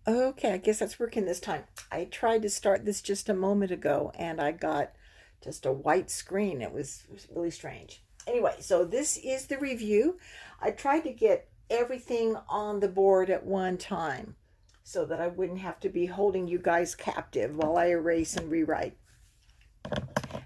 Okay, I guess that's working this time. I tried to start this just a moment ago and I got just a white screen. It was really strange. Anyway, so this is the review. I tried to get everything on the board at one time so that I wouldn't have to be holding you guys captive while I erase and rewrite.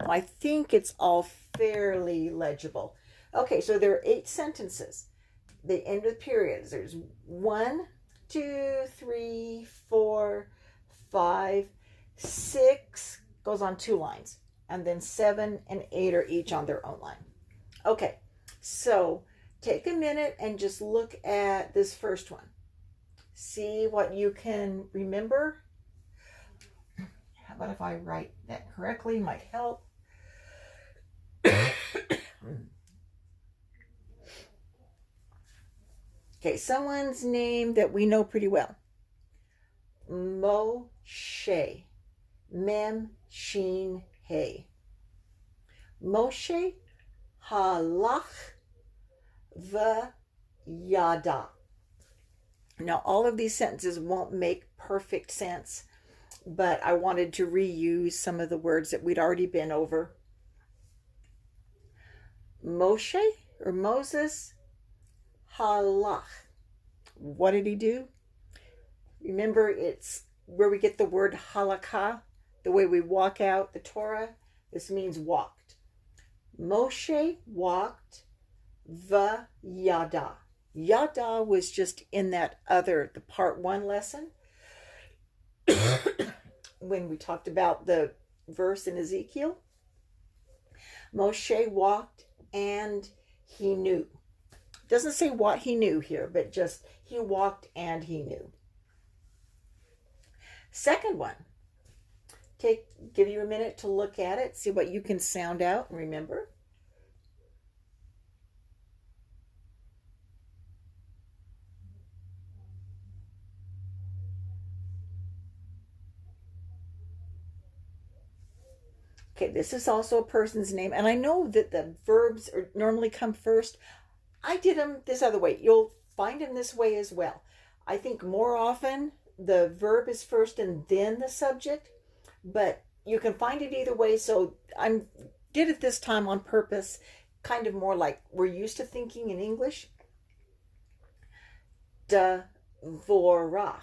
I think it's all fairly legible. Okay, so there are 8 sentences. They end with periods. There's 1, 2, 3, 4, 5, 6 goes on 2 lines, and then 7 and 8 are each on their own line. Okay, so take a minute and just look at this first one. See what you can remember. How about if I write that correctly? Might help. Okay, someone's name that we know pretty well. Moshe. Mem Shin He. Moshe halach v'yada. Now, all of these sentences won't make perfect sense, but I wanted to reuse some of the words that we'd already been over. Moshe or Moses halach. What did he do? Remember, it's where we get the word halakha, the way we walk out the Torah. This means walked. Moshe walked v'yada. Yada was just in that the part 1 lesson when we talked about the verse in Ezekiel. Moshe walked and he knew. It doesn't say what he knew here, but just he walked and he knew. Second one, give you a minute to look at it, see what you can sound out and remember. Okay, this is also a person's name, and I know that the verbs normally come first. I did them this other way. You'll find them this way as well. I think more often the verb is first and then the subject, but you can find it either way. So I did it this time on purpose, kind of more like we're used to thinking in English. Devorah.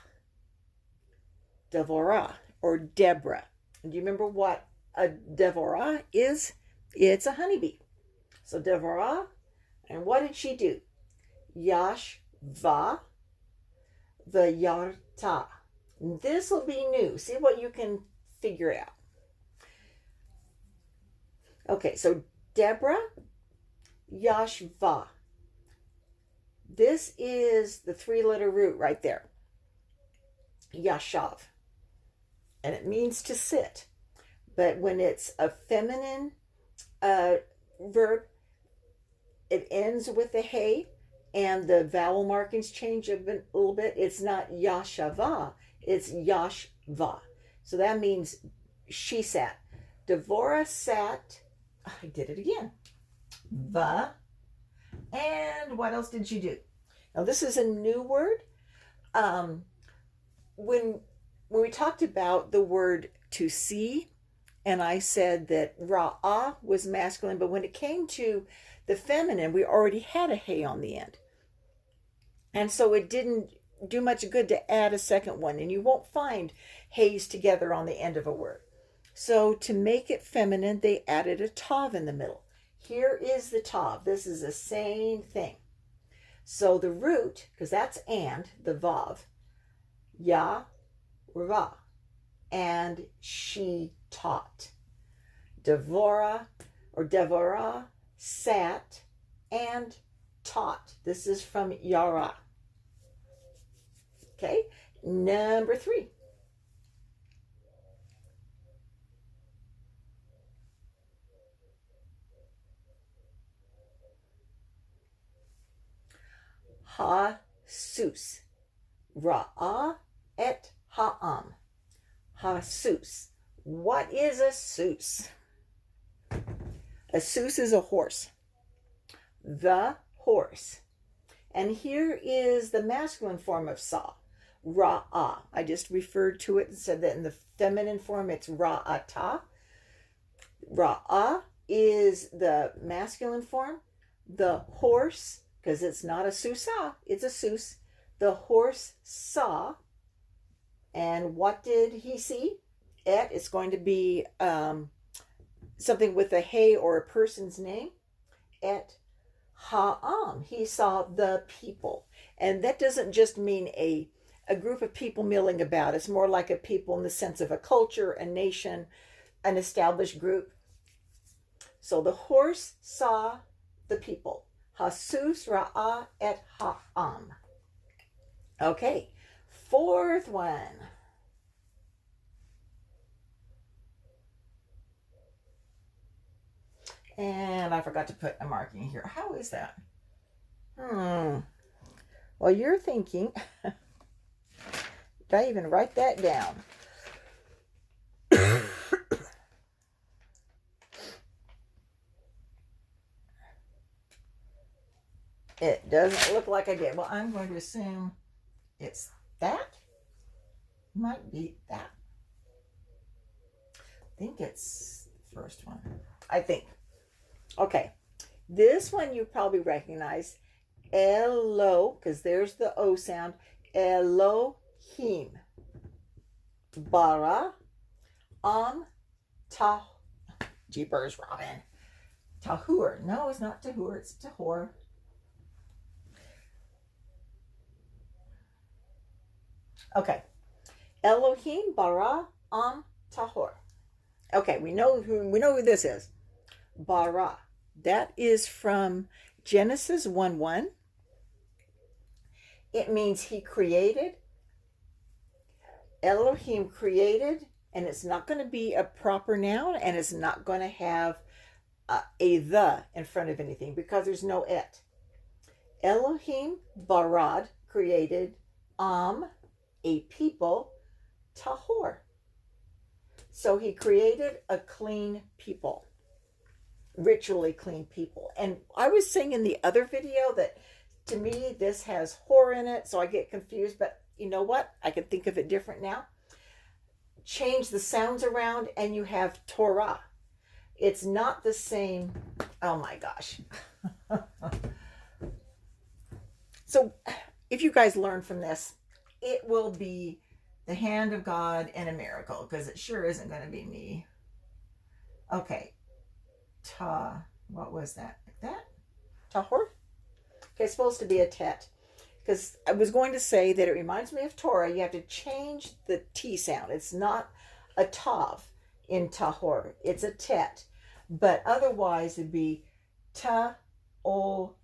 Devorah or Deborah. And do you remember what a Devorah is? It's a honeybee. So Devorah, and what did she do? Yashva v'yarta. This will be new. See what you can figure out. Okay, so Deborah, Yashva. This is the 3-letter root right there. Yashav. And it means to sit. But when it's a feminine verb, it ends with a hey, and the vowel markings change a little bit. It's not yashava, it's yashva. So that means she sat. Devorah sat, I did it again. And what else did she do? Now this is a new word. When we talked about the word to see, and I said that ra'ah was masculine, but when it came to the feminine, we already had a hey on the end. And so it didn't do much good to add a second one, and you won't find heys together on the end of a word. So to make it feminine, they added a tav in the middle. Here is the tav. This is the same thing. So the root, because that's and, the vav, ya, ra, and she taught. Devorah or Devorah sat and taught. This is from Yara. Okay, number 3. Ha-sus. Ra'ah et ha'am. Ha-sus. What is a sus? A sus is a horse. The horse. And here is the masculine form of sa. Ra'ah. I just referred to it and said that in the feminine form, it's Ra'ata. Ra'ah is the masculine form. The horse, because it's not a susah, it's a sus. The horse saw. And what did he see? It's going to be something with a hey or a person's name. Et ha'am. He saw the people. And that doesn't just mean a group of people milling about. It's more like a people in the sense of a culture, a nation, an established group. So the horse saw the people. Hasus ra'ah et ha'am. Okay, fourth one. And I forgot to put a marking here. How is that? Well, you're thinking, did I even write that down? It doesn't look like I did. Well, I'm going to assume it's that. Might be that. I think it's the first one. I think. Okay. This one you probably recognize. Elo, because there's the O sound. Elohim. Bara. Jeepers, Robin. Tahur. No, it's not Tahur. It's Tahor. Okay. Elohim bara tahor. Okay, we know who this is. Bara. That is from Genesis 1:1. It means he created. Elohim created, and it's not going to be a proper noun, and it's not going to have a the in front of anything because there's no et. Elohim barad created a people, tahor. So he created a clean people, ritually clean people. And I was saying in the other video that to me this has hor in it, so I get confused, but you know what? I can think of it different now. Change the sounds around and you have Torah. It's not the same. Oh my gosh. So if you guys learn from this, it will be the hand of God and a miracle, because it sure isn't going to be me. Okay. What was that? Like that? Tahor? Okay, it's supposed to be a tet. Because I was going to say that it reminds me of Torah. You have to change the T sound. It's not a tav in tahor. It's a tet. But otherwise it'd be ta, o,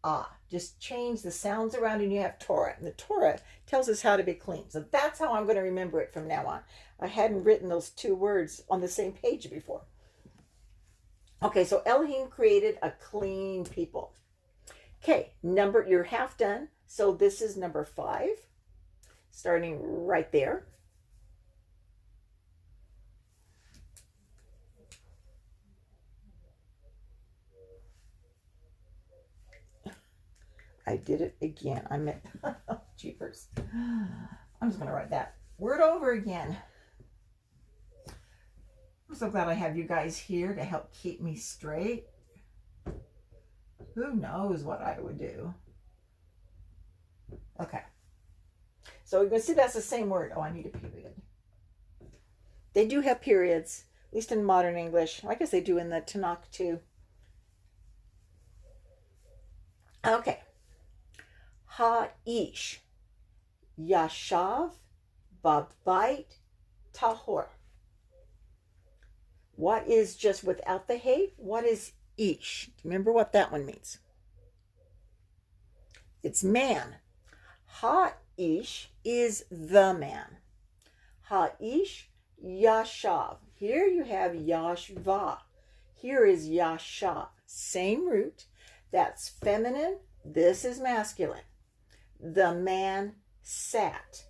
ah. Just change the sounds around and you have Torah. And the Torah tells us how to be clean. So that's how I'm going to remember it from now on. I hadn't written those two words on the same page before. Okay, so Elohim created a clean people. Okay, you're half done. So this is number 5, starting right there. I did it again. I meant, jeepers. I'm just going to write that word over again. I'm so glad I have you guys here to help keep me straight. Who knows what I would do? Okay. So we're going to see that's the same word. Oh, I need a period. They do have periods, at least in modern English. I guess they do in the Tanakh too. Okay. Ha'ish. Yashav babait tahor. What is just without the hey? What is ish? Remember what that one means. It's man. Ha'ish is the man. Ha'ish yashav. Here you have yashva. Here is yashav. Same root. That's feminine. This is masculine. The man sat.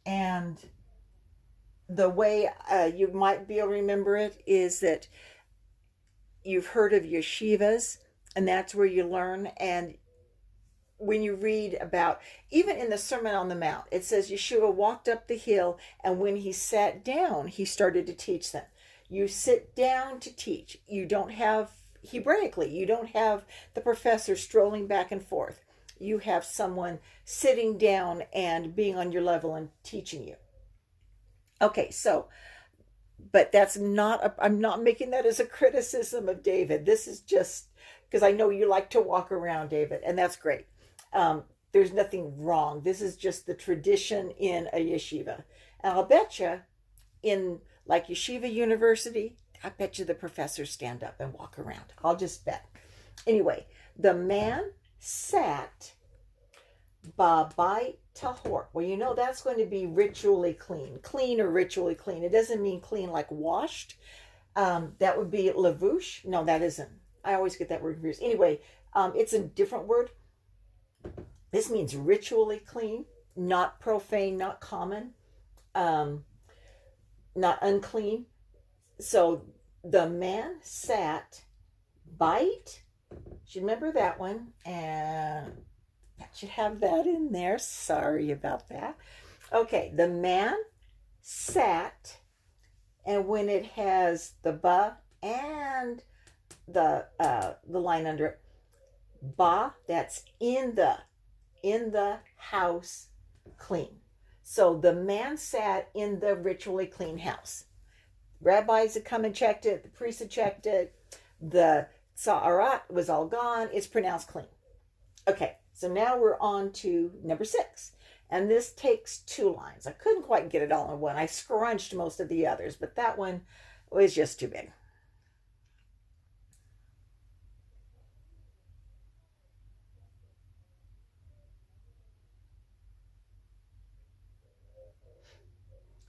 And the way you might be able to remember it is that you've heard of yeshivas, and that's where you learn, and when you read about, even in the Sermon on the Mount, it says Yeshua walked up the hill, and when he sat down, he started to teach them. You sit down to teach. You don't have, Hebraically, you don't have the professor strolling back and forth. You have someone sitting down and being on your level and teaching you. Okay, so, but that's not, I'm not making that as a criticism of David. This is just because I know you like to walk around, David, and that's great. There's nothing wrong. This is just the tradition in a yeshiva. And I'll bet you in like Yeshiva University, I bet you the professors stand up and walk around. I'll just bet. Anyway, the man sat Beit tahor. Well, you know that's going to be ritually clean. Clean or ritually clean. It doesn't mean clean like washed. That would be lavush. No, that isn't. I always get that word confused. Anyway, it's a different word. This means ritually clean, not profane, not common, not unclean. So the man sat, Beit, should remember that one, and that should have that in there. Sorry about that. Okay, the man sat, and when it has the ba and the line under it, ba, that's in the house clean. So the man sat in the ritually clean house. Rabbis had come and checked it. The priests had checked it. The sa'arat was all gone. It's pronounced clean. Okay, so now we're on to number 6. And this takes 2 lines. I couldn't quite get it all in one. I scrunched most of the others, but that one was just too big.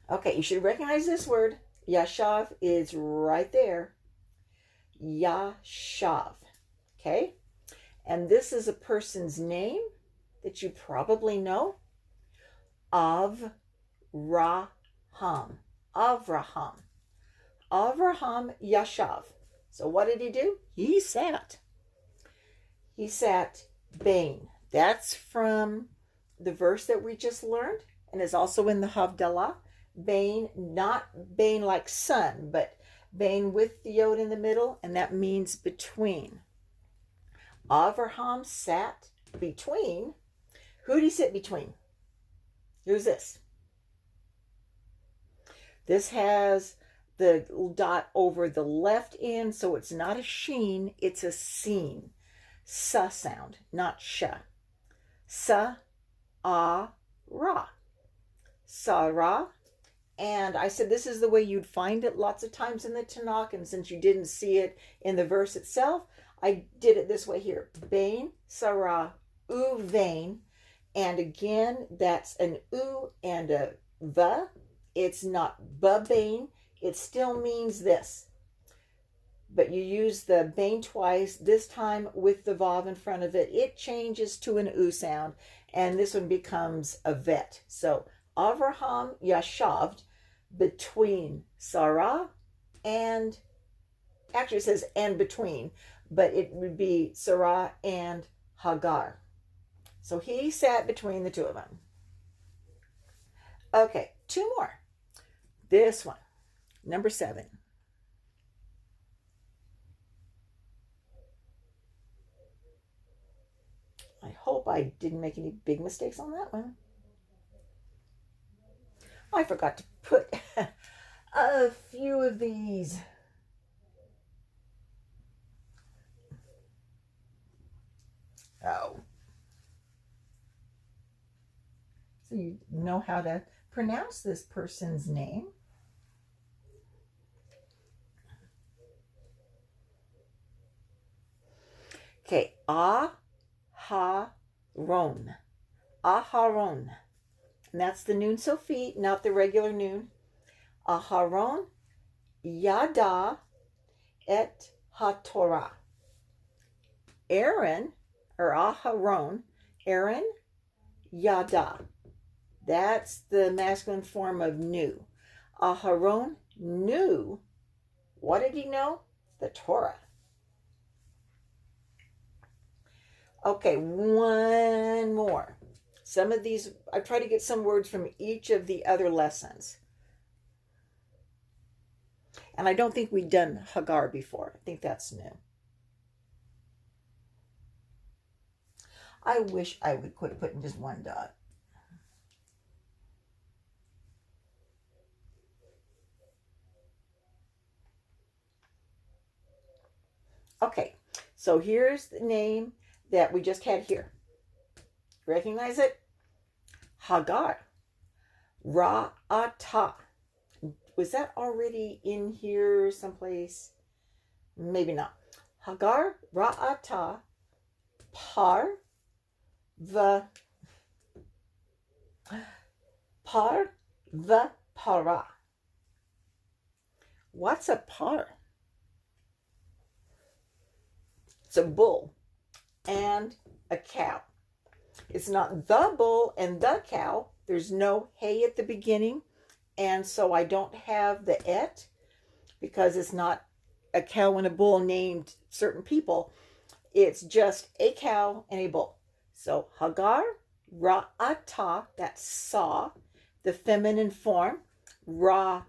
Okay, you should recognize this word. Yashav is right there. Yashav. Okay? And this is a person's name that you probably know. Avraham. Avraham. Avraham Yashav. So what did he do? He sat. He sat Bain. That's from the verse that we just learned, and is also in the Havdalah. Bain, not Bain like sun, but Bain with the yod in the middle, and that means between. Avraham sat between. Who did he sit between? Who's this? This has the dot over the left end, so it's not a sheen, it's a seen. Sa sound, not sha. Sa, ah, ra. Sarah. And I said this is the way you'd find it lots of times in the Tanakh, and since you didn't see it in the verse itself, I did it this way here. Bain, Sarah, uvain. And again, that's an u and a va. It's not babain. It still means this. But you use the bain twice, this time with the vav in front of it. It changes to an u sound, and this one becomes a vet. So Avraham yashaved between Sarah and, actually it says and between, but it would be Sarah and Hagar. So he sat between the two of them. Okay, 2 more. This one, number 7. I hope I didn't make any big mistakes on that one. I forgot to put a few of these. Oh. So you know how to pronounce this person's name. Okay, Aharon. Aharon. And that's the Nun Sophie, not the regular Nun. Aharon Yada et HaTorah. Aaron, or Aharon, Aaron Yada. That's the masculine form of knew. Aharon knew. What did he know? The Torah. Okay, one more. Some of these, I try to get some words from each of the other lessons. And I don't think we've done Hagar before. I think that's new. I wish I would quit putting just one dot. Okay, so here's the name that we just had here. Recognize it? Hagar. Ra'ata. Was that already in here someplace? Maybe not. Hagar, Ra'ata, Par, the para. What's a par? It's a bull and a cow. It's not the bull and the cow. There's no hay at the beginning. And so I don't have the et because it's not a cow and a bull named certain people. It's just a cow and a bull. So Hagar, Ra'ata, that's saw, the feminine form. Ra'ah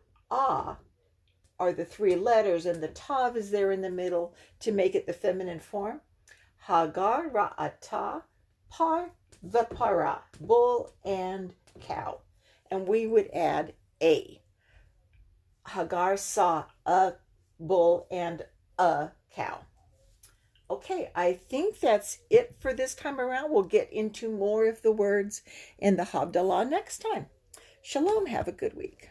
are the three letters, and the tav is there in the middle to make it the feminine form. Hagar, Ra'ata, Par, the para, bull and cow. And we would add a. Hagar saw a bull and a cow. Okay, I think that's it for this time around. We'll get into more of the words in the Havdalah next time. Shalom, have a good week.